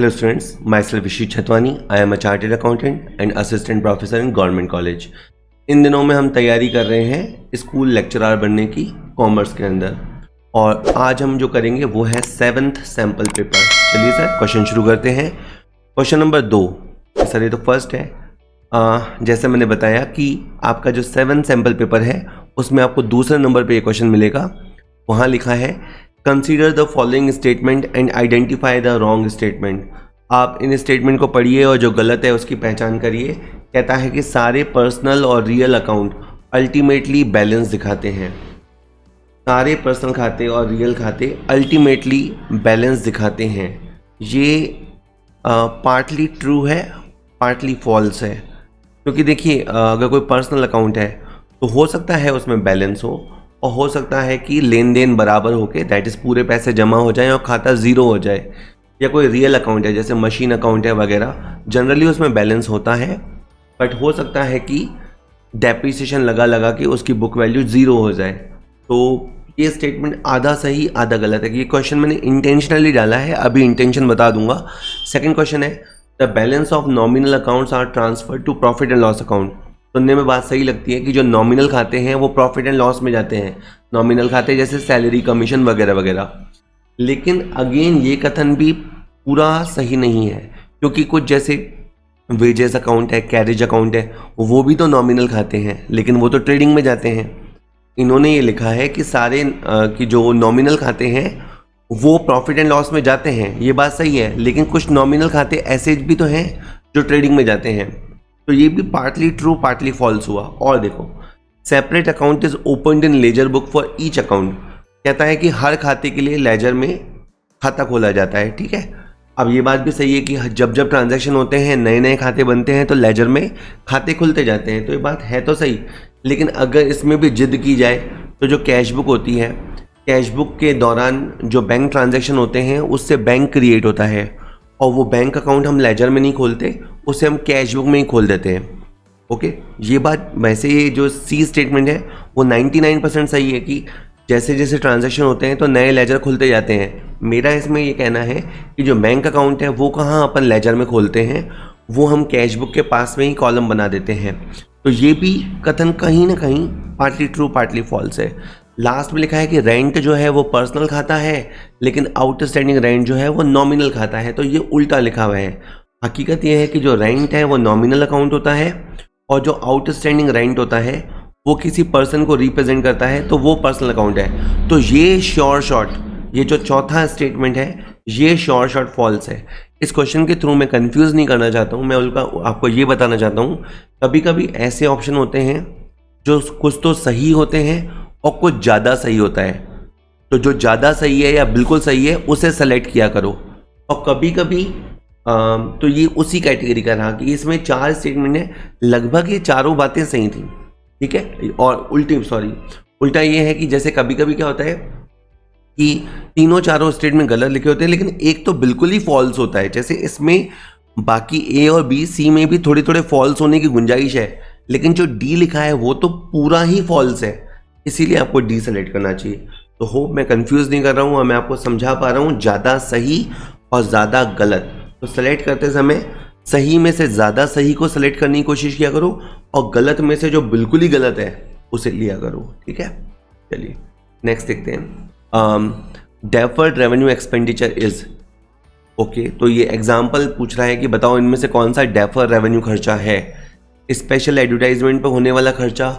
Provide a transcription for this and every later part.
Dear students, myself Vishit Chatwani. I am a chartered accountant and assistant professor in government college. इन दिनों में हम तैयारी कर रहे हैं स्कूल लेक्चरर बनने की कॉमर्स के अंदर, और आज हम जो करेंगे वो है 7th सैम्पल पेपर। चलिए सर क्वेश्चन शुरू करते हैं। क्वेश्चन नंबर 2 सर, ये तो फर्स्ट है। जैसे मैंने बताया कि आपका जो 7th सैम्पल पेपर है उसमें आपको दूसरे नंबर पे ये क्वेश्चन मिलेगा। वहाँ लिखा है consider the following statement and identify the wrong statement. आप इन स्टेटमेंट को पढ़िए और जो गलत है उसकी पहचान करिए। कहता है कि सारे पर्सनल और रियल अकाउंट अल्टीमेटली बैलेंस दिखाते हैं। सारे पर्सनल खाते और रियल खाते अल्टीमेटली बैलेंस दिखाते हैं। ये पार्टली ट्रू है, पार्टली फॉल्स है। क्योंकि देखिए, अगर कोई पर्सनल अकाउंट है तो हो सकता है उसमें बैलेंस हो, और हो सकता है कि लेन देन बराबर होके दैट इज़ पूरे पैसे जमा हो जाएं और खाता ज़ीरो हो जाए। या कोई रियल अकाउंट है जैसे मशीन अकाउंट है वगैरह, जनरली उसमें बैलेंस होता है, बट हो सकता है कि डेप्रिसिएशन लगा लगा के उसकी बुक वैल्यू ज़ीरो हो जाए। तो ये स्टेटमेंट आधा सही आधा गलत है। ये क्वेश्चन मैंने इंटेंशनली डाला है, अभी इंटेंशन बता दूंगा। सेकेंड क्वेश्चन है the balance of nominal accounts are transfer to profit and loss account. सुनने में बात सही लगती है कि जो नॉमिनल खाते हैं वो प्रॉफिट एंड लॉस में जाते हैं, नॉमिनल खाते जैसे सैलरी, कमीशन वगैरह वगैरह। लेकिन अगेन ये कथन भी पूरा सही नहीं है, क्योंकि कुछ जैसे वेजेस अकाउंट है, कैरेज अकाउंट है, वो भी तो नॉमिनल खाते हैं लेकिन वो तो ट्रेडिंग में जाते हैं। इन्होंने ये लिखा है कि सारे कि जो नॉमिनल खाते हैं वो प्रॉफिट एंड लॉस में जाते हैं, ये बात सही है, लेकिन कुछ नॉमिनल खाते ऐसे भी तो हैं जो ट्रेडिंग में जाते हैं। तो ये भी पार्टली ट्रू पार्टली फॉल्स हुआ। और देखो, separate account is opened in laser book for each account. कहता है कि हर खाते के लिए लेजर में खाता खोला जाता है, ठीक है। अब ये बात भी सही है कि जब जब ट्रांजैक्शन होते हैं, नए नए खाते बनते हैं तो लेजर में खाते खुलते जाते हैं, तो ये बात है तो सही। लेकिन अगर इसमें भी जिद की जाए तो जो कैश बुक होती है, कैश बुक के दौरान जो बैंक ट्रांजैक्शन होते हैं उससे बैंक क्रिएट होता है, और वो बैंक अकाउंट हम लेजर में नहीं खोलते, उसे हम कैश बुक में ही खोल देते हैं। ओके, ये बात वैसे ये जो सी स्टेटमेंट है वो 99% सही है कि जैसे जैसे ट्रांजैक्शन होते हैं तो नए लेजर खुलते जाते हैं। मेरा इसमें ये कहना है कि जो बैंक अकाउंट है वो कहाँ अपन लेजर में खोलते हैं, वो हम कैश बुक के पास में ही कॉलम बना देते हैं। तो ये भी कथन कहीं ना कहीं पार्टली ट्रू पार्टली फॉल्स है। लास्ट में लिखा है कि रेंट जो है वो पर्सनल खाता है, लेकिन आउटस्टैंडिंग रेंट जो है वो नॉमिनल खाता है, तो ये उल्टा लिखा हुआ है। हकीकत ये है कि जो रेंट है वो नॉमिनल अकाउंट होता है, और जो आउटस्टैंडिंग रेंट होता है वो किसी पर्सन को रिप्रेजेंट करता है, तो वो पर्सनल अकाउंट है। तो ये शॉर्ट ये जो चौथा स्टेटमेंट है ये शॉर्ट फॉल्स है। इस क्वेश्चन के थ्रू मैं कंफ्यूज नहीं करना चाहता हूँ, मैं उनका आपको ये बताना चाहता हूँ कभी कभी ऐसे ऑप्शन होते हैं जो कुछ तो सही होते हैं और कुछ ज़्यादा सही होता है। तो जो ज़्यादा सही है या बिल्कुल सही है उसे सेलेक्ट किया करो। और कभी कभी तो ये उसी कैटेगरी का रहा कि इसमें 4 स्टेटमेंट है, लगभग ये चारों बातें सही थी, ठीक है। और उल्टा ये है कि जैसे कभी कभी क्या होता है कि तीनों चारों स्टेटमेंट गलत लिखे होते हैं, लेकिन एक तो बिल्कुल ही फॉल्स होता है। जैसे इसमें बाकी ए और बी सी में भी थोड़े थोड़े फॉल्स होने की गुंजाइश है, लेकिन जो डी लिखा है वो तो पूरा ही फॉल्स है, इसीलिए आपको डी सेलेक्ट करना चाहिए। तो होप मैं कंफ्यूज नहीं कर रहा हूँ और मैं आपको समझा पा रहा हूँ ज़्यादा सही और ज़्यादा गलत। तो सेलेक्ट करते समय सही में से ज़्यादा सही को सेलेक्ट करने की कोशिश किया करो, और गलत में से जो बिल्कुल ही गलत है उसे लिया करो, ठीक है। चलिए नेक्स्ट देखते हैं। Deferred revenue expenditure is okay. तो ये एग्जाम्पल पूछ रहा है कि बताओ इनमें से कौन सा डेफर्ड रेवेन्यू खर्चा है। स्पेशल एडवर्टाइजमेंट पर होने वाला खर्चा,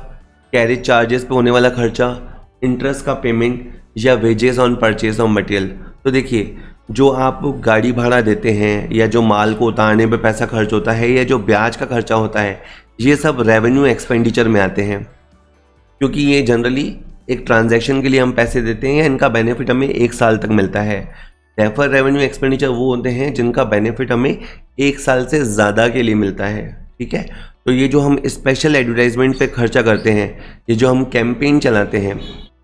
कैरेज चार्जेस पे होने वाला खर्चा, इंटरेस्ट का पेमेंट, या wages on purchase of material. तो देखिए, जो आप गाड़ी भाड़ा देते हैं या जो माल को उतारने पे पैसा खर्च होता है या जो ब्याज का खर्चा होता है, ये सब रेवेन्यू एक्सपेंडिचर में आते हैं, क्योंकि ये जनरली एक ट्रांजैक्शन के लिए हम पैसे देते हैं, इनका बेनिफिट हमें 1 साल तक मिलता है। डेफर्ड रेवेन्यू एक्सपेंडिचर वो होते हैं जिनका बेनिफिट हमें 1 साल से ज़्यादा के लिए मिलता है, ठीक है। तो ये जो हम स्पेशल एडवर्टाइजमेंट पे खर्चा करते हैं, ये जो हम कैंपेन चलाते हैं,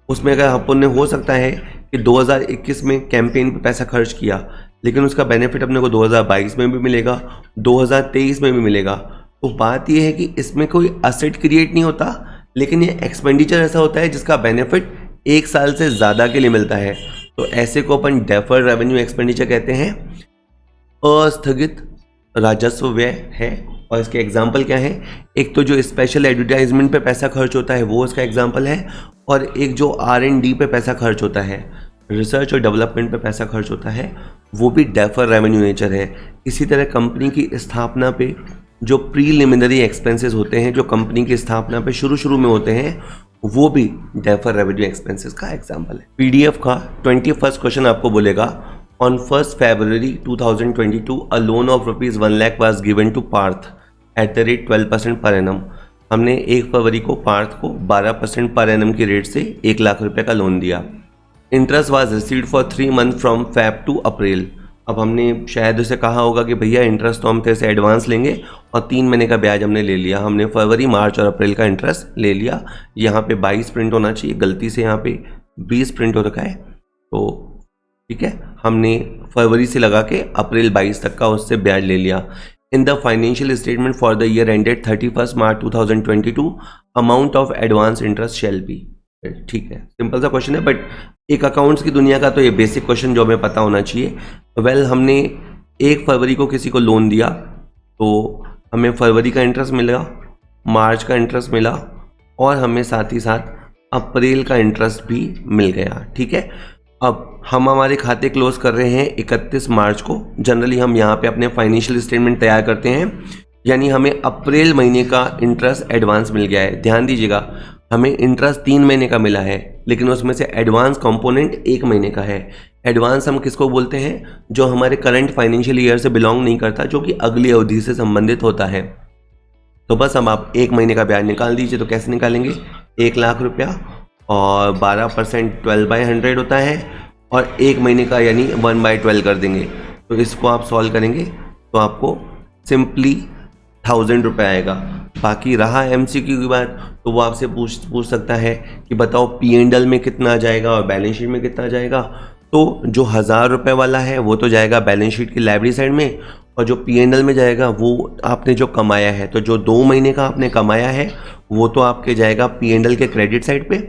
उसमें अगर अपन ने हो सकता है कि 2021 में कैंपेन पे पैसा खर्च किया, लेकिन उसका बेनिफिट अपने को 2022 में भी मिलेगा, 2023 में भी मिलेगा। तो बात ये है कि इसमें कोई असेट क्रिएट नहीं होता, लेकिन ये एक्सपेंडिचर ऐसा होता है जिसका बेनिफिट 1 साल से ज़्यादा के लिए मिलता है। तो ऐसे को अपन डेफर्ड रेवेन्यू एक्सपेंडिचर कहते हैं। अस्थगित राजस्व व्यय है। और इसके एग्जाम्पल क्या है, एक तो जो स्पेशल एडवर्टाइजमेंट पे पैसा खर्च होता है वो इसका एग्जाम्पल है, और एक जो R&D पे पैसा खर्च होता है, रिसर्च और डेवलपमेंट पे पैसा खर्च होता है, वो भी डेफर रेवेन्यू नेचर है। इसी तरह कंपनी की स्थापना पे जो प्रीलिमिनरी एक्सपेंसेस होते हैं, जो कंपनी की स्थापना पे शुरू में होते हैं, वो भी डेफर रेवेन्यू एक्सपेंसेस का एग्जाम्पल है। PDF का 21st क्वेश्चन आपको बोलेगा, on 1 February 2022 a loan of ₹1 lakh was given to Parth at the rate 12% per annum. हमने 1 फरवरी को पार्थ को 12% पर एनम की रेट से 1 लाख रुपए का लोन दिया। Interest was received for 3 months from Feb to अप्रैल। अब हमने शायद उसे कहा होगा कि भैया इंटरेस्ट तो हम तेरे से एडवांस लेंगे और 3 महीने का ब्याज हमने ले लिया। हमने फरवरी, मार्च और अप्रैल का इंटरेस्ट ले लिया। यहाँ पे 22 प्रिंट होना चाहिए, गलती से यहाँ पे 20 प्रिंट हो रखा है, तो ठीक है, हमने फरवरी से लगा के अप्रैल 22 तक का उससे ब्याज ले लिया। In the financial statement for the year ended 31 March 2022 amount of advance interest shall be. ठीक है, सिंपल सा क्वेश्चन है, बट एक अकाउंट्स की दुनिया का तो ये बेसिक क्वेश्चन जो हमें पता होना चाहिए। हमने 1 फरवरी को किसी को लोन दिया तो हमें फरवरी का इंटरेस्ट मिला, मार्च का इंटरेस्ट मिला, और हमें साथ ही साथ अप्रैल का इंटरेस्ट भी मिल गया। ठीक है, अब हम हमारे खाते क्लोज कर रहे हैं 31 मार्च को। जनरली हम यहाँ पे अपने फाइनेंशियल स्टेटमेंट तैयार करते हैं, यानी हमें अप्रैल महीने का इंटरेस्ट एडवांस मिल गया है। ध्यान दीजिएगा, हमें इंटरेस्ट 3 महीने का मिला है, लेकिन उसमें से एडवांस कंपोनेंट 1 महीने का है। एडवांस हम किसको बोलते हैं, जो हमारे करंट फाइनेंशियल ईयर से बिलोंग नहीं करता, जो कि अगली अवधि से संबंधित होता है। तो बस अब आप 1 महीने का ब्याज निकाल दीजिए। तो कैसे निकालेंगे, 1 लाख रुपया और 12% 12/100 होता है, और 1 महीने का यानी 1/12 कर देंगे। तो इसको आप सॉल्व करेंगे तो आपको सिंपली 1000 रुपये आएगा। बाकी रहा MCQ की बात, तो वो आपसे पूछ सकता है कि बताओ P&L में कितना आ जाएगा और बैलेंस शीट में कितना आ जाएगा। तो जो 1000 रुपये वाला है वो तो जाएगा बैलेंस शीट की लाइब्रेरी साइड में, और जो P&L में जाएगा वो आपने जो कमाया है, तो जो 2 महीने का आपने कमाया है वो तो आपके जाएगा P&L के क्रेडिट साइड पे,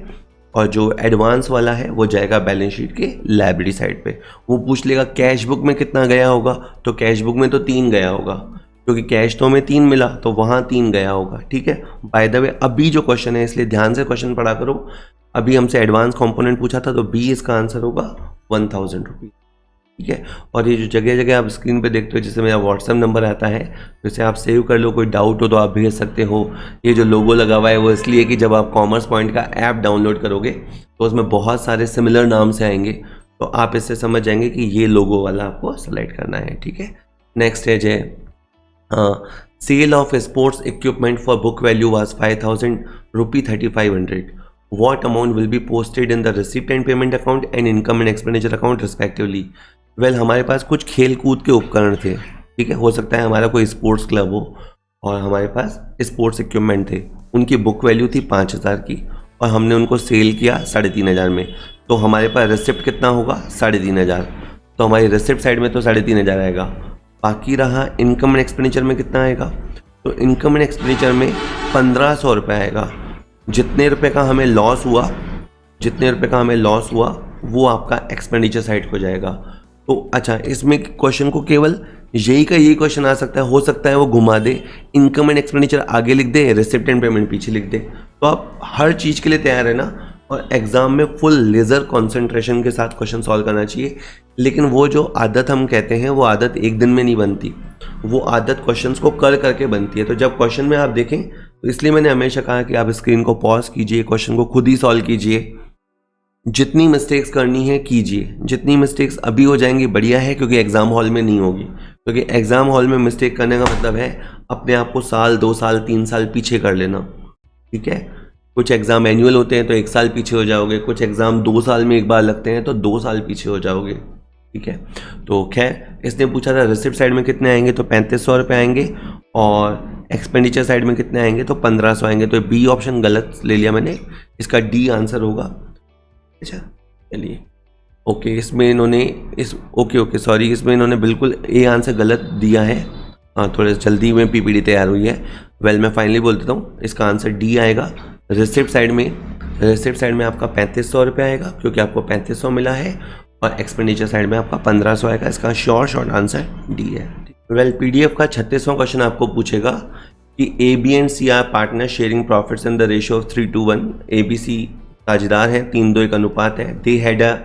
और जो एडवांस वाला है वो जाएगा बैलेंस शीट के लाइब्रेरी साइड पे। वो पूछ लेगा कैश बुक में कितना गया होगा, तो कैश बुक में तो 3 गया होगा, क्योंकि कैश तो हमें 3 मिला, तो वहाँ 3 गया होगा। ठीक है, बाय द वे अभी जो क्वेश्चन है, इसलिए ध्यान से क्वेश्चन पढ़ा करो। अभी हमसे एडवांस कंपोनेंट पूछा था, तो B इसका आंसर होगा 1000 रुपीज़। ठीक है, और ये जो जगह जगह आप स्क्रीन पे देखते हो, जैसे मेरा व्हाट्सएप नंबर आता है, तो इसे आप सेव कर लो। कोई डाउट हो तो आप भेज सकते हो। ये जो लोगो लगा हुआ है वो इसलिए कि जब आप कॉमर्स पॉइंट का ऐप डाउनलोड करोगे तो उसमें बहुत सारे सिमिलर नाम से आएंगे, तो आप इससे समझ जाएंगे कि ये लोगो वाला आपको सेलेक्ट करना है। ठीक है, नेक्स्ट स्टेज है sale of sports equipment for book value was 5000 rupee 3500। What amount will be posted in the receipt and payment account and income and expenditure account respectively? हमारे पास कुछ खेल कूद के उपकरण थे। ठीक है, हो सकता है हमारा कोई स्पोर्ट्स क्लब हो और हमारे पास स्पोर्ट्स इक्विपमेंट थे। उनकी बुक वैल्यू थी 5000 की, और हमने उनको सेल किया 3500 में। तो हमारे पास रिसिप्ट कितना होगा, 3500। तो हमारी रिसिप्ट साइड में तो 3500 आएगा। बाकी रहा इनकम एंड एक्सपेंडिचर में कितना आएगा, तो इनकम एंड एक्सपेंडिचर में 1500 रुपये आएगा। जितने रुपए का हमें लॉस हुआ वो आपका एक्सपेंडिचर साइड को जाएगा। तो अच्छा, इसमें क्वेश्चन को केवल यही क्वेश्चन आ सकता है, हो सकता है वो घुमा दे, इनकम एंड एक्सपेंडिचर आगे लिख दे, रिसिप्ट एंड पेमेंट पीछे लिख दे। तो आप हर चीज़ के लिए तैयार है ना, और एग्जाम में फुल लेज़र कॉन्सेंट्रेशन के साथ क्वेश्चन सॉल्व करना चाहिए। लेकिन वो जो आदत हम कहते हैं, वो आदत एक दिन में नहीं बनती, वो आदत क्वेश्चंस को कर करके बनती है। तो जब क्वेश्चन में आप देखें, तो इसलिए मैंने हमेशा कहा कि आप स्क्रीन को पॉज कीजिए, क्वेश्चन को खुद ही सॉल्व कीजिए। जितनी मिस्टेक्स करनी है कीजिए, जितनी मिस्टेक्स अभी हो जाएंगी बढ़िया है, क्योंकि एग्जाम हॉल में नहीं होगी। क्योंकि एग्जाम हॉल में मिस्टेक करने का मतलब है अपने आप को 1 2 साल 3 साल पीछे कर लेना। ठीक है, कुछ एग्जाम एनुअल होते हैं तो 1 साल पीछे हो जाओगे, कुछ एग्जाम 2 साल में एक बार लगते हैं तो 2 साल पीछे हो जाओगे। ठीक है, तो खैर इसने पूछा था रिसिप्ट साइड में कितने आएंगे, तो 3500 रुपये आएंगे, और एक्सपेंडिचर साइड में कितने आएंगे, तो 1500 आएंगे। तो बी ऑप्शन गलत ले लिया मैंने, इसका डी आंसर होगा। अच्छा चलिए, ओके, इसमें इन्होंने इसमें इन्होंने बिल्कुल ए आंसर गलत दिया है। हाँ, थोड़े जल्दी में पीपीटी तैयार हुई है। मैं फाइनली बोल देता हूँ, इसका आंसर डी आएगा। रिसिप्ट साइड में आपका 3500 रुपये आएगा, क्योंकि आपको 3500 मिला है, और एक्सपेंडिचर साइड में आपका 1500 आएगा। इसका शॉर्ट आंसर डी है। वेल, पीडीएफ का 36वां क्वेश्चन आपको पूछेगा कि A B and C are partner sharing profits in the ratio of 3:1। A B C साझेदार हैं, 3:2 अनुपात है। They had a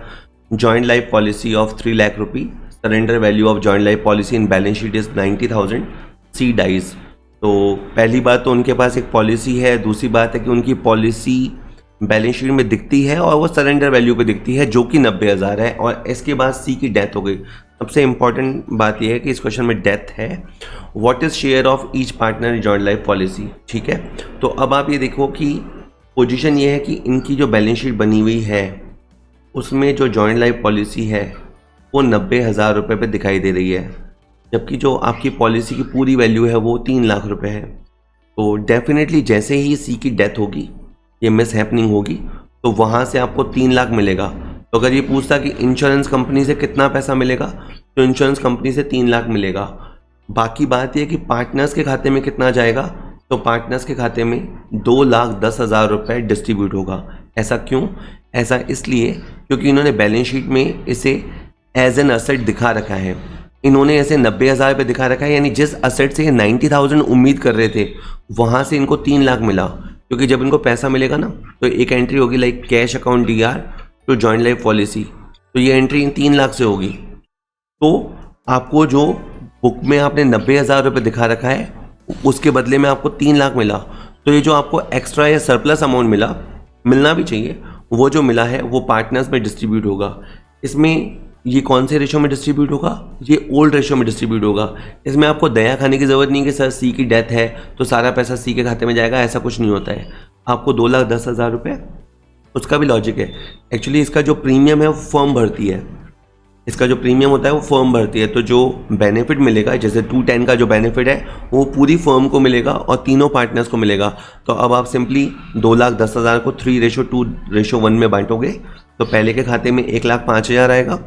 joint life policy of 3 lakh rupee. Surrender value of joint life policy in balance sheet is 90,000। C dies. तो पहली बात तो उनके पास एक पॉलिसी है, दूसरी बात है कि उनकी पॉलिसी बैलेंस शीट में दिखती है और वो सरेंडर वैल्यू पे दिखती है जो कि 90,000 है। और इसके बाद सी की डेथ हो गई। सबसे इंपॉर्टेंट बात यह है कि इस क्वेश्चन में डेथ है। What is share of each partner in joint life policy. ठीक है, तो अब आप ये देखो कि पोजीशन ये है कि इनकी जो बैलेंस शीट बनी हुई है उसमें जो जॉइंट लाइफ पॉलिसी है वो 90,000 रुपये पे दिखाई दे रही है, जबकि जो आपकी पॉलिसी की पूरी वैल्यू है वो 3 लाख रुपए है। तो डेफिनेटली जैसे ही सी की डेथ होगी, ये मिस हैपनिंग होगी, तो वहाँ से आपको 3 लाख मिलेगा। तो अगर ये पूछता कि इंश्योरेंस कंपनी से कितना पैसा मिलेगा, तो इंश्योरेंस कंपनी से 3 लाख मिलेगा। बाकी बात यह कि पार्टनर्स के खाते में कितना जाएगा, तो पार्टनर्स के खाते में 2,10,000 रुपये डिस्ट्रीब्यूट होगा। ऐसा क्यों? ऐसा इसलिए क्योंकि इन्होंने बैलेंस शीट में इसे एज एन असेट दिखा रखा है। इन्होंने ऐसे 90,000 रुपये दिखा रखा है, यानी जिस असेट से ये 90,000 उम्मीद कर रहे थे वहाँ से इनको 3 लाख मिला। क्योंकि जब इनको पैसा मिलेगा ना, तो एक एंट्री होगी like cash account DR to joint life policy, तो ये एंट्री 3 लाख से होगी। तो आपको जो बुक में आपने 90,000 रुपये दिखा रखा है उसके बदले में आपको 3 लाख मिला। तो ये जो आपको एक्स्ट्रा या सरप्लस अमाउंट मिलना भी चाहिए, वो जो मिला है वो पार्टनर्स में डिस्ट्रीब्यूट होगा। इसमें ये कौन से रेशो में डिस्ट्रीब्यूट होगा? ये ओल्ड रेशो में डिस्ट्रीब्यूट होगा। इसमें आपको दया खाने की ज़रूरत नहीं कि सर सी की डेथ है तो सारा पैसा सी के खाते में जाएगा, ऐसा कुछ नहीं होता है। आपको 2,10,000 रुपये, उसका भी लॉजिक है। एक्चुअली इसका जो प्रीमियम है वो फर्म भरती है। इसका जो प्रीमियम होता है वो फर्म भरती है। तो जो बेनिफिट मिलेगा, जैसे 210 का जो बेनिफिट है वो पूरी फर्म को मिलेगा और तीनों पार्टनर्स को मिलेगा। तो अब आप सिंपली 2,10,000 को 3:2:1 में बांटोगे, तो पहले के खाते में 1,05,000 आएगा,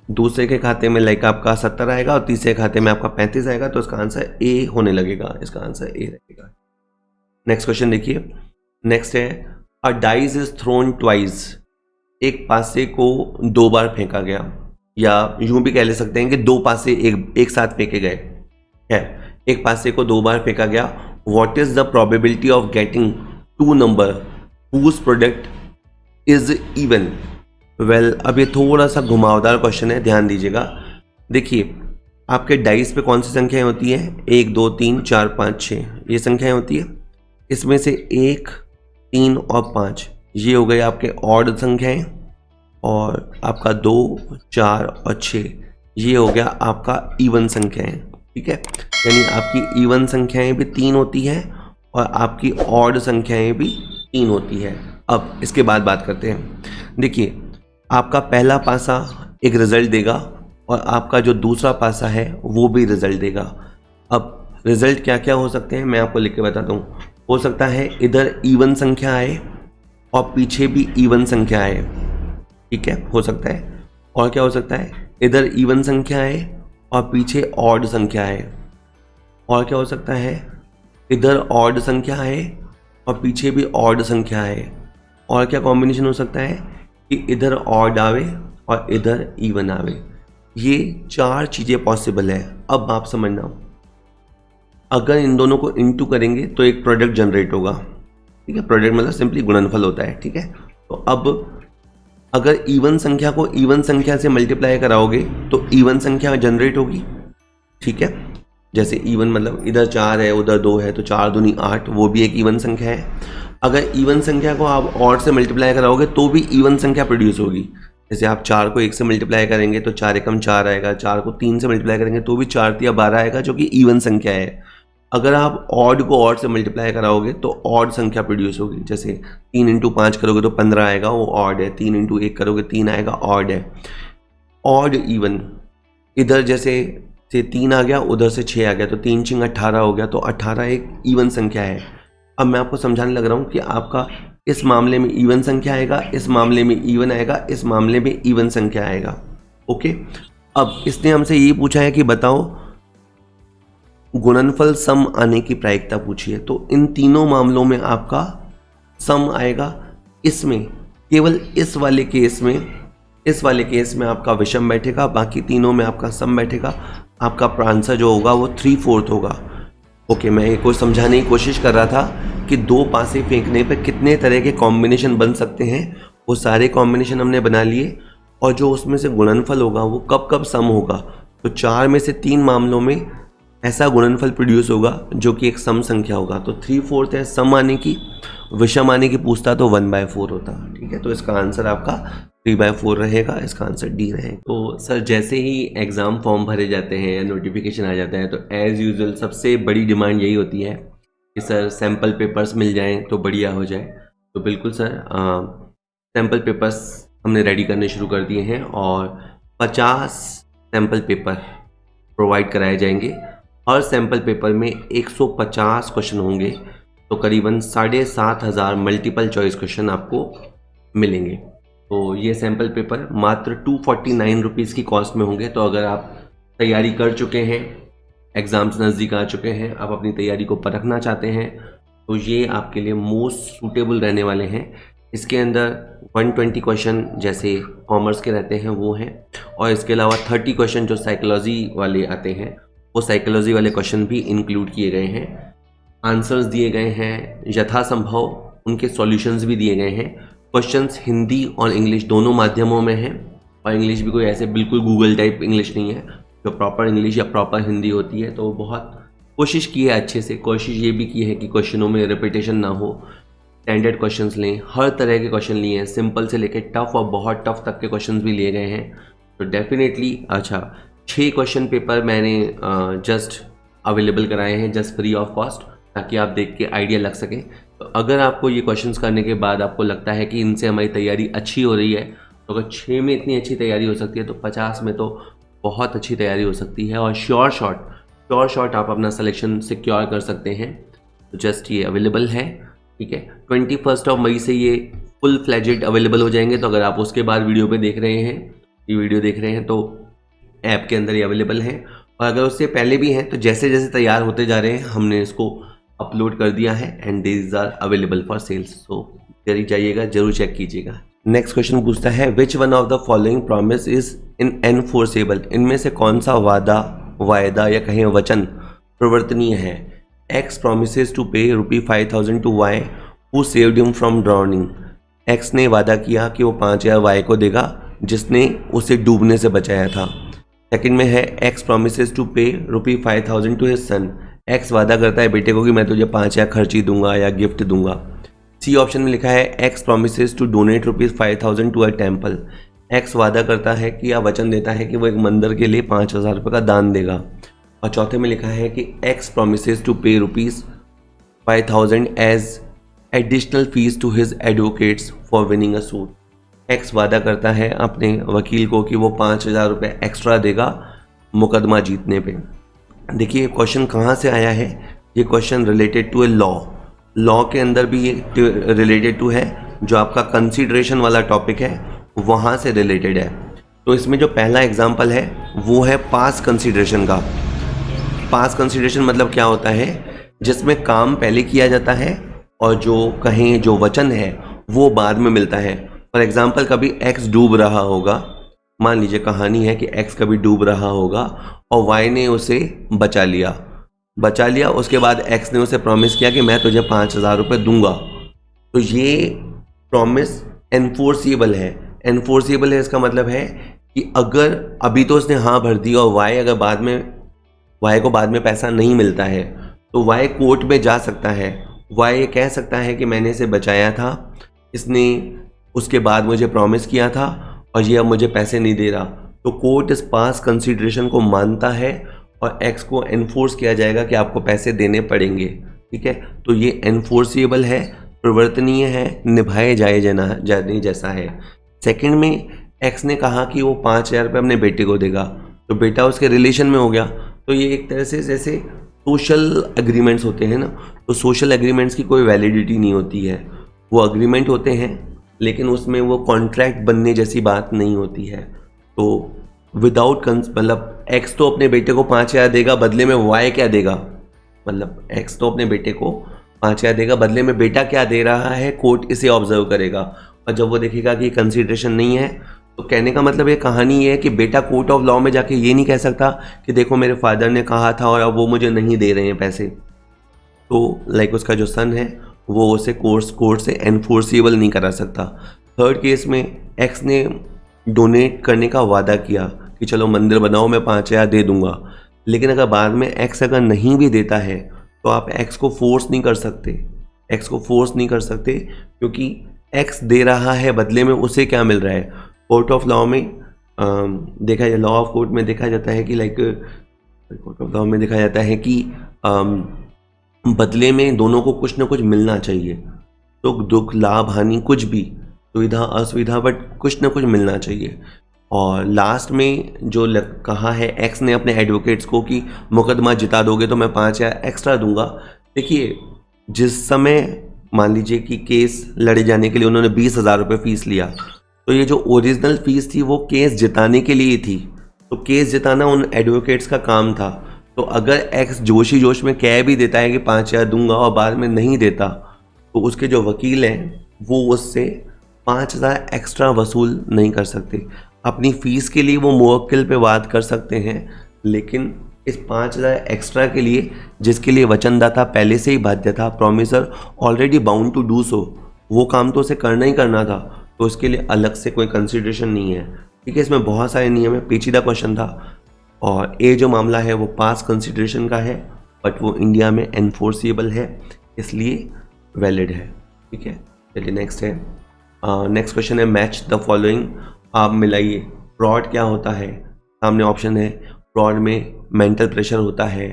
दूसरे के खाते में लाइक आपका 70 आएगा और तीसरे खाते में आपका 35 आएगा। तो इसका आंसर ए होने लगेगा, इसका आंसर ए रहेगा। नेक्स्ट क्वेश्चन देखिए। नेक्स्ट है अ डाइस इज थ्रोन ट्वाइस। एक पासे को 2 बार फेंका गया, या यूं भी कह ले सकते हैं कि 2 पासे एक साथ फेंके गए है। एक पासे को 2 बार फेंका गया। What is the probability of getting 2 number whose product is even. Well, अब ये थोड़ा सा घुमावदार क्वेश्चन है, ध्यान दीजिएगा। देखिए, आपके डाइस पे कौन सी संख्याएं होती हैं? 1, 2, 3, 4, 5, 6 ये संख्याएं होती है। इसमें से 1, 3 और 5 ये हो गए आपके ऑड संख्याएं, और आपका 2, 4 और 6 ये हो गया आपका इवन संख्याएं। ठीक है, यानी आपकी इवन संख्याएं भी 3 होती हैं और आपकी ऑड संख्याएं भी 3 होती है। अब इसके बाद बात करते हैं। देखिए, आपका पहला पासा एक रिजल्ट देगा और आपका जो दूसरा पासा है वो भी रिजल्ट देगा। अब रिजल्ट क्या क्या हो सकते हैं मैं आपको लिख के बताता हूँ। हो सकता है इधर इवन संख्या आए और पीछे भी इवन संख्या आए। ठीक है, हो सकता है। और क्या हो सकता है? इधर इवन संख्या आए और पीछे ऑड संख्या आए। और क्या हो सकता है? इधर ऑड संख्या आए और पीछे भी ऑड संख्या आए। और क्या कॉम्बिनेशन हो सकता है कि इधर ऑड आवे और इधर इवन आवे। ये 4 चीज़ें पॉसिबल है। अब आप समझना, अगर इन दोनों को इनटू करेंगे तो एक प्रोडक्ट जनरेट होगा। ठीक है, प्रोडक्ट मतलब सिंपली गुणनफल होता है। ठीक है, तो अब अगर इवन संख्या को इवन संख्या से मल्टीप्लाई कराओगे तो इवन संख्या जनरेट होगी। ठीक है, जैसे इवन मतलब इधर 4 है उधर 2 है, तो 4 दूनी 8, वो भी एक इवन संख्या है। अगर इवन संख्या को आप ऑड से मल्टीप्लाई कराओगे तो भी इवन संख्या प्रोड्यूस होगी। जैसे आप 4 को 1 से मल्टीप्लाई करेंगे तो 4 एकम 4 आएगा, 4 को 3 से मल्टीप्लाई करेंगे तो भी 4 तिया 12 आएगा, जो कि इवन संख्या है। अगर आप ऑड को ऑड से मल्टीप्लाई कराओगे तो ऑड संख्या प्रोड्यूस होगी। जैसे 3 × 5 करोगे तो 15 आएगा, वो ऑड है। 3 × 1 करोगे 3 आएगा, ऑड है। ऑड इवन, इधर जैसे 3 आ गया, उधर से 6 आ गया, तो 3 × 6 18 हो गया, तो 18 एक इवन संख्या है। अब मैं आपको समझाने लग रहा हूँ कि आपका इस मामले में इवन संख्या आएगा, इस मामले में इवन आएगा, इस मामले में इवन संख्या आएगा। ओके, अब इसने हमसे ये पूछा है कि बताओ गुणनफल सम आने की प्रायिकता पूछी है। तो इन तीनों मामलों में आपका सम आएगा। इसमें केवल इस वाले केस में इस वाले केस में आपका विषम बैठेगा, बाकी तीनों में आपका सम बैठेगा। आपका आंसर जो होगा वो 3/4 होगा। ओके, मैं ये कुछ समझाने की कोशिश कर रहा था कि 2 पासे फेंकने पे कितने तरह के कॉम्बिनेशन बन सकते हैं, वो सारे कॉम्बिनेशन हमने बना लिए। और जो उसमें से गुणनफल होगा वो कब कब सम होगा, तो 4 में से 3 मामलों में ऐसा गुणनफल प्रोड्यूस होगा जो कि एक सम संख्या होगा। तो 3/4 है सम आने की, विषम आने की पूछता तो 1/4 होता। ठीक है, तो इसका आंसर आपका 3/4 रहेगा, इसका आंसर डी रहेगा। तो सर जैसे ही एग्ज़ाम फॉर्म भरे जाते हैं या नोटिफिकेशन आ जाता है तो एज़ यूजुअल सबसे बड़ी डिमांड यही होती है कि सर सैम्पल पेपर्स मिल जाएं तो बढ़िया हो जाए। तो बिल्कुल सर, सैम्पल पेपर्स हमने रेडी करने शुरू कर दिए हैं और 50 सैम्पल पेपर प्रोवाइड कराए जाएंगे। हर सैम्पल पेपर में 150 क्वेश्चन होंगे, तो करीबन 7,500 मल्टीपल चॉइस क्वेश्चन आपको मिलेंगे। तो ये सैम्पल पेपर मात्र 249 रुपीज़ की कॉस्ट में होंगे। तो अगर आप तैयारी कर चुके हैं, एग्ज़ाम्स नज़दीक आ चुके हैं, आप अपनी तैयारी को परखना चाहते हैं, तो ये आपके लिए मोस्ट सूटेबल रहने वाले हैं। इसके अंदर 120 क्वेश्चन जैसे कॉमर्स के रहते हैं वो हैं, और इसके अलावा 30 क्वेश्चन जो साइकोलॉजी वाले आते हैं वो साइकोलॉजी वाले क्वेश्चन भी इंक्लूड किए गए हैं। आंसर्स दिए गए हैं यथासंभव, उनके सॉल्यूशंस भी दिए गए हैं। क्वेश्चंस हिंदी और इंग्लिश दोनों माध्यमों में हैं, और इंग्लिश भी कोई ऐसे बिल्कुल गूगल टाइप इंग्लिश नहीं है, जो प्रॉपर इंग्लिश या प्रॉपर हिंदी होती है। तो बहुत कोशिश की है अच्छे से, कोशिश ये भी की है कि क्वेश्चनों में रिपीटेशन ना हो, स्टैंडर्ड क्वेश्चन्स लें, हर तरह के क्वेश्चन लिए हैं, सिंपल से लेकर टफ और बहुत टफ तक के क्वेश्चंस भी लिए गए हैं। तो डेफिनेटली 6 क्वेश्चन पेपर मैंने जस्ट अवेलेबल कराए हैं, जस्ट फ्री ऑफ कॉस्ट, ताकि आप देख के आइडिया लग सके। तो अगर आपको ये क्वेश्चंस करने के बाद आपको लगता है कि इनसे हमारी तैयारी अच्छी हो रही है, तो अगर 6 में इतनी अच्छी तैयारी हो सकती है तो 50 में तो बहुत अच्छी तैयारी हो सकती है, और श्योर शॉट आप अपना सिलेक्शन सिक्योर कर सकते हैं। तो जस्ट ये अवेलेबल है, ठीक है। 21 मई से ये फुल फ्लैजेड अवेलेबल हो जाएंगे। तो अगर आप उसके बाद वीडियो पे देख रहे हैं, ये वीडियो देख रहे हैं, तो ऐप के अंदर ये अवेलेबल है। और अगर उससे पहले भी हैं तो जैसे जैसे तैयार होते जा रहे हैं हमने इसको अपलोड कर दिया है, and these are available for sales. So जरूर जाइएगा, जरूर चेक कीजिएगा। नेक्स्ट क्वेश्चन पूछता है, which one of the following promise is in enforceable. इनमें से कौन सा वायदा या कहें वचन प्रवर्तनीय है। X promises to pay ₹5,000 to Y who saved him from drowning। X ने वादा किया कि वो 5,000 Y को देगा जिसने उसे डूबने से बचाया था। सेकंड में है X promises to pay ₹5,000 to his son। X वादा करता है बेटे को कि मैं तुझे 5,000 खर्ची दूंगा या गिफ्ट दूंगा। सी ऑप्शन में लिखा है X promises to donate ₹5,000 to a temple। X वादा करता है कि या वचन देता है कि वो एक मंदिर के लिए 5,000 रुपये का दान देगा। और चौथे में लिखा है कि X promises to pay ₹5,000 as additional fees to his advocates for winning a suit। X वादा करता है अपने वकील को कि वो 5,000 रुपये एक्स्ट्रा देगा मुकदमा जीतने पे। देखिए क्वेश्चन कहाँ से आया है, ये question related to a law के अंदर भी ये रिलेटेड टू है, जो आपका कंसीडरेशन वाला टॉपिक है वहाँ से रिलेटेड है। तो इसमें जो पहला एग्जाम्पल है वो है पास कंसीडरेशन का। पास कंसीडरेशन मतलब क्या होता है, जिसमें काम पहले किया जाता है और जो वचन है वो बाद में मिलता है। फॉर एग्जांपल कभी X डूब रहा होगा, मान लीजिए कहानी है कि X कभी डूब रहा होगा और Y ने उसे बचा लिया, उसके बाद X ने उसे प्रॉमिस किया कि मैं तुझे 5,000 रुपये दूंगा। तो ये प्रॉमिस एनफोर्सेबल है। इसका मतलब है कि अगर अभी तो उसने हाँ भर दी और Y को बाद में पैसा नहीं मिलता है तो Y कोर्ट में जा सकता है। Y ये कह सकता है कि मैंने इसे बचाया था, इसने उसके बाद मुझे प्रॉमिस किया था और ये अब मुझे पैसे नहीं दे रहा। तो कोर्ट इस पास कंसीडरेशन को मानता है और X को एनफोर्स किया जाएगा कि आपको पैसे देने पड़ेंगे। ठीक है, तो ये एनफोर्सेबल है, प्रवर्तनीय है, निभाए जाने जैसा है। सेकंड में X ने कहा कि वो 5,000 रुपये अपने बेटे को देगा, तो बेटा उसके रिलेशन में हो गया। तो ये एक तरह से जैसे सोशल एग्रीमेंट्स होते हैं ना, तो सोशल एग्रीमेंट्स की कोई वैलिडिटी नहीं होती है। वो एग्रीमेंट होते हैं लेकिन उसमें वो कॉन्ट्रैक्ट बनने जैसी बात नहीं होती है। तो विदाउट मतलब X तो अपने बेटे को 5,000 देगा, बदले में Y क्या देगा, मतलब X तो अपने बेटे को 5,000 देगा, बदले में बेटा क्या दे रहा है कोर्ट इसे ऑब्जर्व करेगा। और जब वो देखेगा कि कंसीडरेशन नहीं है तो कहने का मतलब ये कहानी ये है कि बेटा कोर्ट ऑफ लॉ में जाके ये नहीं कह सकता कि देखो मेरे फादर ने कहा था और अब वो मुझे नहीं दे रहे हैं पैसे। तो लाइक उसका जो सन है वो उसे कोर्ट से एनफोर्सिबल नहीं करा सकता। थर्ड केस में एक्स ने डोनेट करने का वादा किया कि चलो मंदिर बनाओ, मैं 5,000 दे दूंगा, लेकिन अगर बाद में एक्स अगर नहीं भी देता है तो आप एक्स को फोर्स नहीं कर सकते। एक्स को फोर्स नहीं कर सकते क्योंकि एक्स दे रहा है, बदले में उसे क्या मिल रहा है। कोर्ट ऑफ लॉ में देखा लॉ ऑफ कोर्ट में देखा जाता है कि लाइक कोर्ट ऑफ लॉ में देखा जाता है कि बदले में दोनों को कुछ ना कुछ मिलना चाहिए। सुख दुख लाभ हानि कुछ भी, सुविधा असुविधा, बट कुछ ना कुछ मिलना चाहिए। और लास्ट में जो कहा है एक्स ने अपने एडवोकेट्स को कि मुकदमा जिता दोगे तो मैं 5,000 एक्स्ट्रा दूंगा। देखिए, जिस समय मान लीजिए कि केस लड़े जाने के लिए उन्होंने 20,000 रुपये फीस लिया, तो ये जो ओरिजिनल फीस थी वो केस जिताने के लिए थी। तो केस जिताना उन एडवोकेट्स का काम था। तो अगर एक्स जोश में कह भी देता है कि 5,000 दूंगा और बाद में नहीं देता, तो उसके जो वकील हैं वो उससे 5,000 एक्स्ट्रा वसूल नहीं कर सकते। अपनी फ़ीस के लिए वो मुवक्किल पे बात कर सकते हैं, लेकिन इस 5,000 एक्स्ट्रा के लिए जिसके लिए वचनदाता पहले से ही बाध्य था, promisor already bound to do so, वो काम तो उसे करना ही करना था, तो उसके लिए अलग से कोई कंसिडरेशन नहीं है। ठीक है, इसमें बहुत सारे नियम है, पेचीदा क्वेश्चन था। और ये जो मामला है वो पास कंसिडरेशन का है, बट वो इंडिया में एनफोर्सिबल है, इसलिए वैलिड है। ठीक है, चलिए नेक्स्ट है। नेक्स्ट क्वेश्चन है मैच द फॉलोइंग। आप मिलाइए। फ्रॉड क्या होता है? सामने ऑप्शन है। फ्रॉड में मेंटल प्रेशर होता है,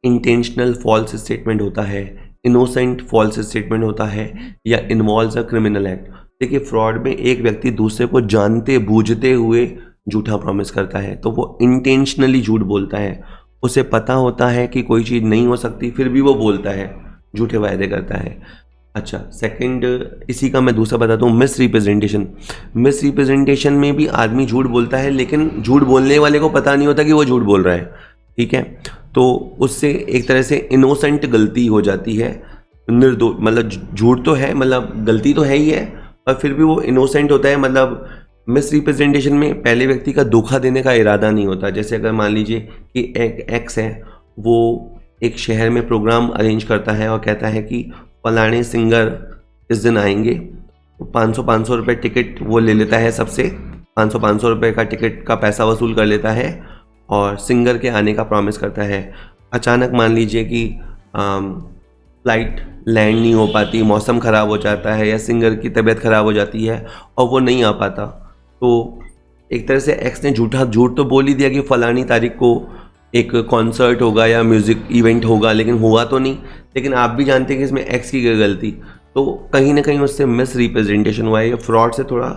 इंटेंशनल फॉल्स स्टेटमेंट होता है, इनोसेंट फॉल्स स्टेटमेंट होता है, या इन्वॉल्व्स अ क्रिमिनल एक्ट। देखिए, फ्रॉड में एक व्यक्ति दूसरे को जानते बूझते हुए झूठा प्रॉमिस करता है, तो वो इंटेंशनली झूठ बोलता है। उसे पता होता है कि कोई चीज़ नहीं हो सकती, फिर भी वो बोलता है, झूठे वायदे करता है। अच्छा, सेकंड, इसी का मैं दूसरा बताता हूँ, मिस रिप्रेजेंटेशन। मिस रिप्रेजेंटेशन में भी आदमी झूठ बोलता है, लेकिन झूठ बोलने वाले को पता नहीं होता कि वो झूठ बोल रहा है। ठीक है, तो उससे एक तरह से इनोसेंट गलती हो जाती है, निर्दोष, मतलब झूठ तो है, मतलब गलती तो है ही है, पर फिर भी वो इनोसेंट होता है। मतलब मिस रिप्रेजेंटेशन में पहले व्यक्ति का धोखा देने का इरादा नहीं होता। जैसे अगर मान लीजिए कि एक एक्स है, वो एक शहर में प्रोग्राम अरेंज करता है और कहता है कि फलाने सिंगर इस दिन आएंगे, तो 500 रुपये टिकट वो ले लेता है सबसे, 500 रुपये का टिकट का पैसा वसूल कर लेता है और सिंगर के आने का प्रॉमिस करता है। अचानक मान लीजिए कि फ्लाइट लैंड नहीं हो पाती, मौसम ख़राब हो जाता है, या सिंगर की तबीयत ख़राब हो जाती है और वो नहीं आ पाता, तो एक तरह से एक्स ने झूठ तो बोल ही दिया कि फ़लानी तारीख को एक कॉन्सर्ट होगा या म्यूज़िक इवेंट होगा, लेकिन हुआ तो नहीं। लेकिन आप भी जानते हैं कि इसमें एक्स की गलती, तो कहीं ना कहीं उससे मिस रिप्रेजेंटेशन हुआ है। ये फ्रॉड से थोड़ा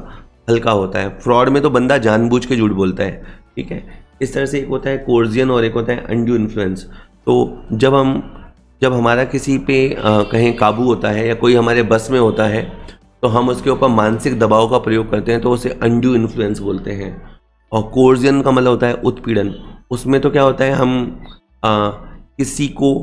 हल्का होता है। फ्रॉड में तो बंदा जानबूझ के झूठ बोलता है। ठीक है, इस तरह से एक होता है कोर्जियन और एक होता है अनड्यू इन्फ्लुएंस। तो जब हमारा किसी पे कहीं काबू होता है या कोई हमारे बस में होता है, तो हम उसके ऊपर मानसिक दबाव का प्रयोग करते हैं, तो उसे अनड्यू इन्फ्लुएंस बोलते हैं। और कोर्जियन का मतलब होता है उत्पीड़न। उसमें तो क्या होता है, हम किसी को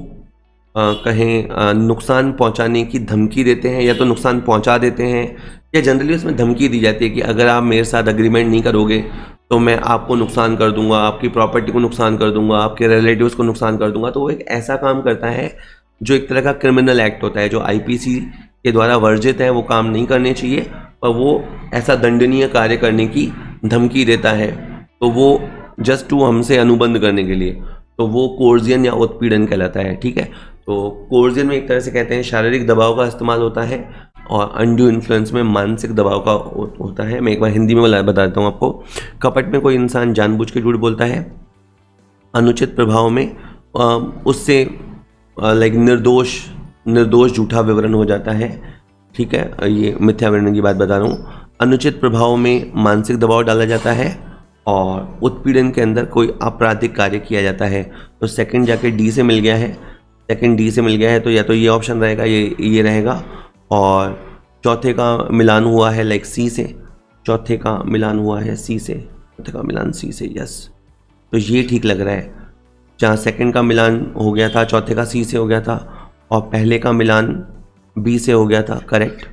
कहें नुकसान पहुंचाने की धमकी देते हैं, या तो नुकसान पहुंचा देते हैं, या जनरली उसमें धमकी दी जाती है कि अगर आप मेरे साथ अग्रीमेंट नहीं करोगे तो मैं आपको नुकसान कर दूंगा, आपकी प्रॉपर्टी को नुकसान कर दूंगा, आपके रिलेटिव्स को नुकसान कर दूंगा। तो वो एक ऐसा काम करता है जो एक तरह का क्रिमिनल एक्ट होता है, जो आईपीसी के द्वारा वर्जित है, वो काम नहीं करने चाहिए, पर वो ऐसा दंडनीय कार्य करने की धमकी देता है, तो वो जस्ट टू हमसे अनुबंध करने के लिए, तो वो कोर्जियन या उत्पीड़न कहलाता है। ठीक है, तो कोर्जियन में एक तरह से कहते हैं शारीरिक दबाव का इस्तेमाल होता है, और अनड्यू इन्फ्लुएंस में मानसिक दबाव का होता है। मैं एक बार हिंदी में बता देता हूँ आपको। कपट में कोई इंसान जानबूझ के झूठ बोलता है। अनुचित प्रभाव में उससे लाइक निर्दोष झूठा विवरण हो जाता है। ठीक है, ये मिथ्या विवरण की बात बता रहा हूँ। अनुचित प्रभाव में मानसिक दबाव डाला जाता है, और उत्पीड़न के अंदर कोई आपराधिक कार्य किया जाता है। तो सेकंड जाके डी से मिल गया है, तो या तो ये ऑप्शन रहेगा, ये रहेगा। और चौथे का मिलान हुआ है लाइक सी से, चौथे का मिलान सी से, यस, तो ये ठीक लग रहा है। जहाँ सेकंड का मिलान हो गया था, चौथे का सी से हो गया था, और पहले का मिलान बी से हो गया था, करेक्ट।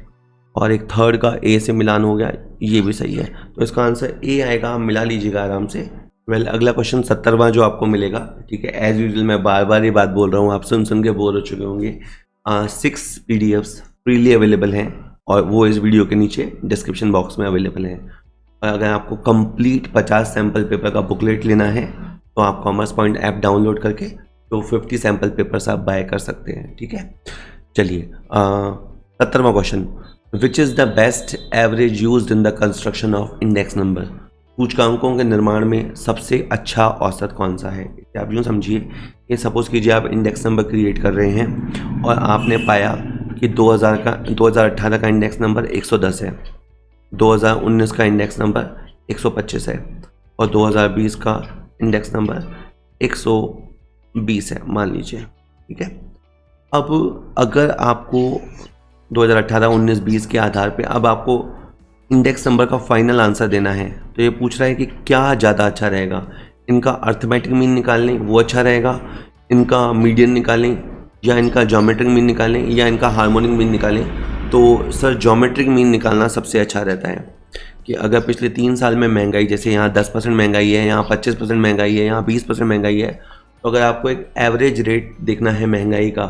और एक थर्ड का ए से मिलान हो गया, ये भी सही है। तो इसका आंसर ए आएगा, आप मिला लीजिएगा आराम से। वेल अगला क्वेश्चन 70वां जो आपको मिलेगा, ठीक है, एज यूजुअल मैं बार बार ये बात बोल रहा हूँ, आप सुन सुन के बोर हो चुके होंगे। 6 PDFs फ्रीली अवेलेबल हैं और वो इस वीडियो के नीचे डिस्क्रिप्शन बॉक्स में अवेलेबल हैं। और अगर आपको कंप्लीट 50 सैम्पल पेपर का बुकलेट लेना है तो आप कॉमर्स पॉइंट ऐप डाउनलोड करके तो 50 सैम्पल पेपर्स आप बाय कर सकते हैं, ठीक है। चलिए 70वां question, which is the best average used in the construction of index number. सूचकांकों के निर्माण में सबसे अच्छा औसत कौन सा है। आप यूँ समझिए कि सपोज़ कीजिए आप इंडेक्स नंबर क्रिएट कर रहे हैं और आपने पाया कि 2018 का इंडेक्स नंबर 110 है, 2019 का इंडेक्स नंबर 125 है और 2020 का इंडेक्स नंबर 120 है मान लीजिए, ठीक है। अब अगर आपको 2018, 19, 20 के आधार पे अब आपको इंडेक्स नंबर का फाइनल आंसर देना है, तो ये पूछ रहा है कि क्या ज़्यादा अच्छा रहेगा, इनका अर्थमेटिक मीन निकाल लें वो अच्छा रहेगा, इनका मीडियन निकालें, या इनका ज्योमेट्रिक मीन निकालें, या इनका हार्मोनिक मीन निकालें। तो सर ज्योमेट्रिक मीन निकालना सबसे अच्छा रहता है कि अगर पिछले 3 साल में महंगाई, जैसे यहाँ 10% महंगाई है, यहाँ 25% महंगाई है, यहाँ 20% महंगाई है, तो अगर आपको एक एवरेज रेट देखना है महंगाई का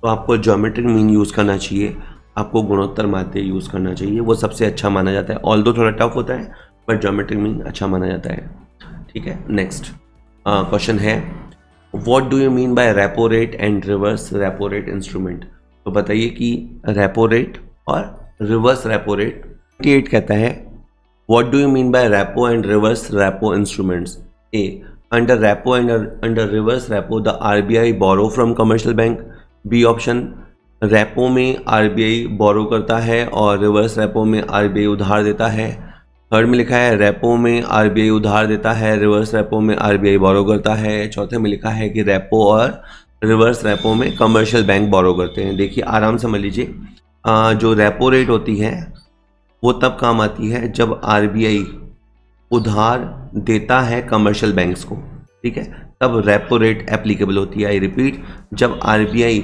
तो आपको ज्योमेट्रिक मीन यूज़ करना चाहिए, आपको गुणोत्तर माध्य यूज़ करना चाहिए, वो सबसे अच्छा माना जाता है। ऑल्दो थोड़ा टफ होता है बट ज्योमेट्रिक मीन अच्छा माना जाता है, ठीक है। नेक्स्ट क्वेश्चन है, what do you mean by repo rate and reverse repo rate instrument. तो बताइए कि रेपो रेट और रिवर्स रेपो रेट। 28 कहता है, what do you mean by repo and reverse repo instruments. A, under repo and under reverse repo the RBI borrow from commercial bank. B option, repo में RBI borrow करता है और reverse repo में RBI उधार देता है। Third में लिखा है रेपो में RBI उधार देता है, रिवर्स रेपो में RBI बोरो करता है। चौथे में लिखा है कि रेपो और रिवर्स रेपो में कमर्शियल बैंक बोरो करते हैं। देखिए आराम समझ लीजिए, जो रेपो रेट होती है वो तब काम आती है जब RBI उधार देता है कमर्शियल बैंक्स को, ठीक है, तब रेपो रेट एप्लीकेबल होती है। आई रिपीट, जब RBI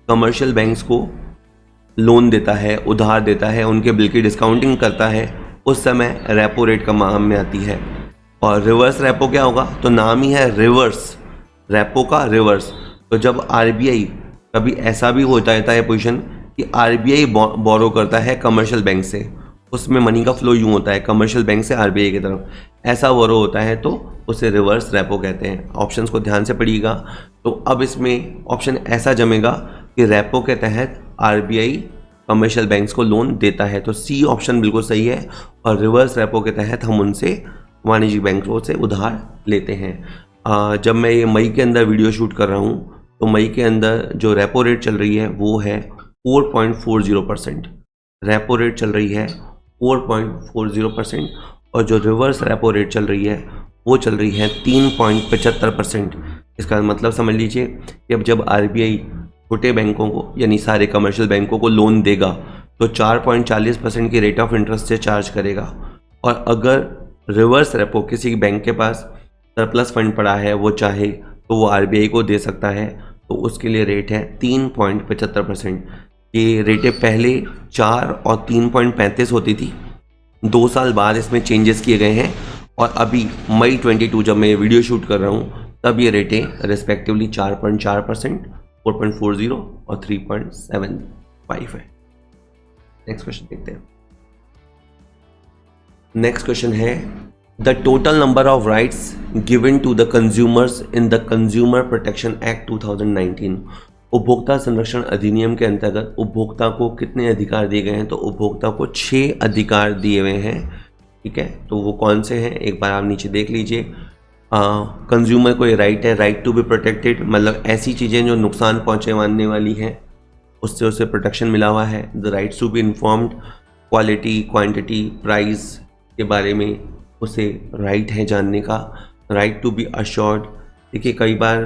कमर्शियल बैंक्स को लोन देता है, उधार देता है, उनके बिल की डिस्काउंटिंग करता है, उस समय रेपो रेट का काम में आती है। और रिवर्स रेपो क्या होगा, तो नाम ही है रिवर्स, रेपो का रिवर्स। तो जब RBI, कभी ऐसा भी हो जाता है पोजीशन कि RBI बोरो करता है कमर्शियल बैंक से, उसमें मनी का फ्लो यूँ होता है कमर्शियल बैंक से RBI की तरफ, ऐसा बोरो होता है तो उसे रिवर्स रेपो कहते हैं। ऑप्शंस को ध्यान से पढ़िएगा। तो अब इसमें ऑप्शन ऐसा जमेगा कि रेपो के तहत RBI कमर्शियल बैंक्स को लोन देता है, तो सी ऑप्शन बिल्कुल सही है। और रिवर्स रेपो के तहत हम उनसे वाणिज्यिक बैंकों से उधार लेते हैं। जब मैं ये मई के अंदर वीडियो शूट कर रहा हूँ तो मई के अंदर जो रेपो रेट चल रही है वो है 4.40%। रेपो रेट चल रही है 4.40% और जो रिवर्स रेपो रेट चल रही है वो चल रही है 3.75%। इसका मतलब समझ लीजिए कि अब जब RBI छोटे बैंकों को यानी सारे कमर्शियल बैंकों को लोन देगा तो 4.40% की रेट ऑफ इंटरेस्ट से चार्ज करेगा। और अगर रिवर्स रेपो, किसी बैंक के पास सरप्लस फंड पड़ा है, वो चाहे तो वो RBI को दे सकता है, तो उसके लिए रेट है 3.75%। ये रेटें पहले 4 और 3.35 होती थी, 2 साल बाद इसमें चेंजेस किए गए हैं और अभी मई 22 जब मैं ये वीडियो शूट कर रहा हूँ तब ये रेटें रिस्पेक्टिवली 4.4%, 4.40 और 3.75 है। नेक्स्ट क्वेश्चन देखते हैं। नेक्स्ट क्वेश्चन है, the total number of rights given to the consumers in the consumer protection act 2019। उपभोक्ता संरक्षण अधिनियम के अंतर्गत उपभोक्ता को कितने अधिकार दिए गए हैं, तो उपभोक्ता को 6 अधिकार दिए हुए हैं, ठीक है। तो वो कौन से हैं एक बार आप नीचे देख लीजिए। कंज्यूमर को ये राइट है, राइट टू बी प्रोटेक्टेड, मतलब ऐसी चीज़ें जो नुकसान पहुँचाने वाली हैं उससे उसे प्रोटेक्शन मिला हुआ है। The rights to be informed, quality, quantity, price के बारे में उसे राइट है जानने का। राइट टू बी अश्योर्ड, देखिए कई बार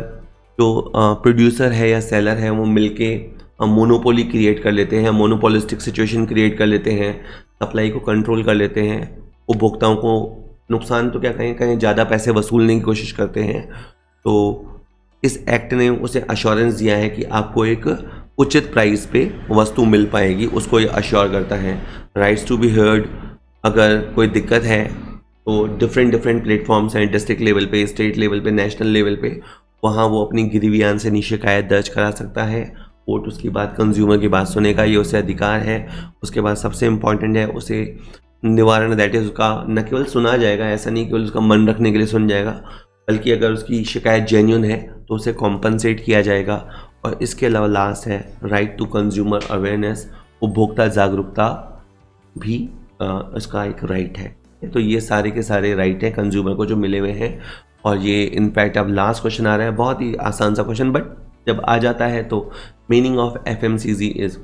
जो प्रोड्यूसर है या सेलर है वो मिलके मोनोपोली क्रिएट कर लेते हैं, मोनोपोलिस्टिक सिचुएशन क्रिएट कर लेते हैं, सप्लाई को कंट्रोल कर लेते हैं, उपभोक्ताओं को नुकसान तो क्या कहें ज़्यादा पैसे वसूलने की कोशिश करते हैं। तो इस एक्ट ने उसे अश्योरेंस दिया है कि आपको एक उचित प्राइस पे वस्तु मिल पाएगी, उसको ये अश्योर करता है। राइट्स टू बी हर्ड, अगर कोई दिक्कत है तो डिफरेंट प्लेटफॉर्म्स हैं, डिस्ट्रिक्ट लेवल पे, स्टेट लेवल पे, नेशनल लेवल पे, वहाँ वो अपनी ग्रीवियांस शिकायत दर्ज करा सकता है। कोर्ट उसकी बात, कंज्यूमर की बात सुनेगा, ये उसे अधिकार है। उसके बाद सबसे इम्पॉर्टेंट है उसे निवारण, दैट इज़ उसका न केवल सुना जाएगा, ऐसा नहीं केवल उसका मन रखने के लिए सुन जाएगा, बल्कि अगर उसकी शिकायत जेन्युइन है तो उसे कॉम्पनसेट किया जाएगा। और इसके अलावा लास्ट है राइट टू कंज्यूमर अवेयरनेस, उपभोक्ता जागरूकता भी इसका एक राइट है। तो ये सारे के सारे राइट हैं कंज्यूमर को जो मिले हुए हैं। और ये इनफैक्ट अब लास्ट क्वेश्चन आ रहा है, बहुत ही आसान सा क्वेश्चन, बट जब आ जाता है तो meaning of FMCG is,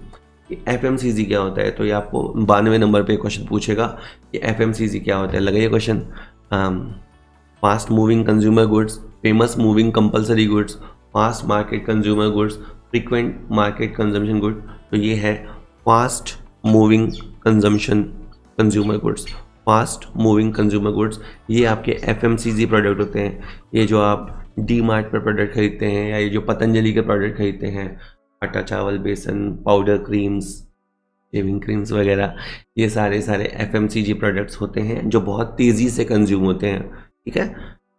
FMCG क्या होता है? तो ये आपको 92 नंबर पे क्वेश्चन पूछेगा कि FMCG क्या होता है। लगाइए question, fast moving consumer goods, famous moving compulsory goods, fast market consumer goods, frequent market consumption good. तो ये है fast moving consumer goods, fast moving consumer goods. ये आपके FMCG प्रोडक्ट होते हैं। ये जो आप DMart पर प्रोडक्ट खरीदते हैं या ये जो पतंजलि के प्रोडक्ट खरीदते हैं, आटा, चावल, बेसन, पाउडर, क्रीम्स, शेविंग क्रीम्स वगैरह, ये सारे FMCG प्रोडक्ट्स होते हैं जो बहुत तेज़ी से कंज्यूम होते हैं। ठीक है,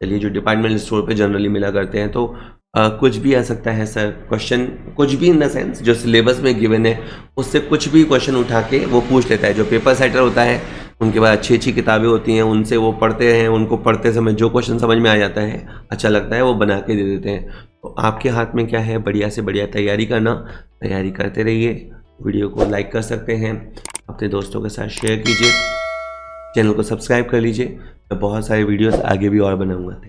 चलिए, जो डिपार्टमेंटल स्टोर पे जनरली मिला करते हैं। तो कुछ भी आ सकता है सर क्वेश्चन, कुछ भी इन द सेंस जो सिलेबस में गिवन है उससे कुछ भी क्वेश्चन उठा के वो पूछ लेता है। जो पेपर सेटर होता है उनके पास अच्छी किताबें होती हैं, उनसे वो पढ़ते हैं, उनको पढ़ते समय जो क्वेश्चन समझ में आ जाता है, अच्छा लगता है, वो बना के दे देते हैं। तो आपके हाथ में क्या है, बढ़िया से बढ़िया तैयारी करना, तैयारी करते रहिए। वीडियो को लाइक कर सकते हैं, अपने दोस्तों के साथ शेयर कीजिए, चैनल को सब्सक्राइब कर लीजिए। मैं बहुत सारे वीडियोस आगे भी और बनाऊंगा।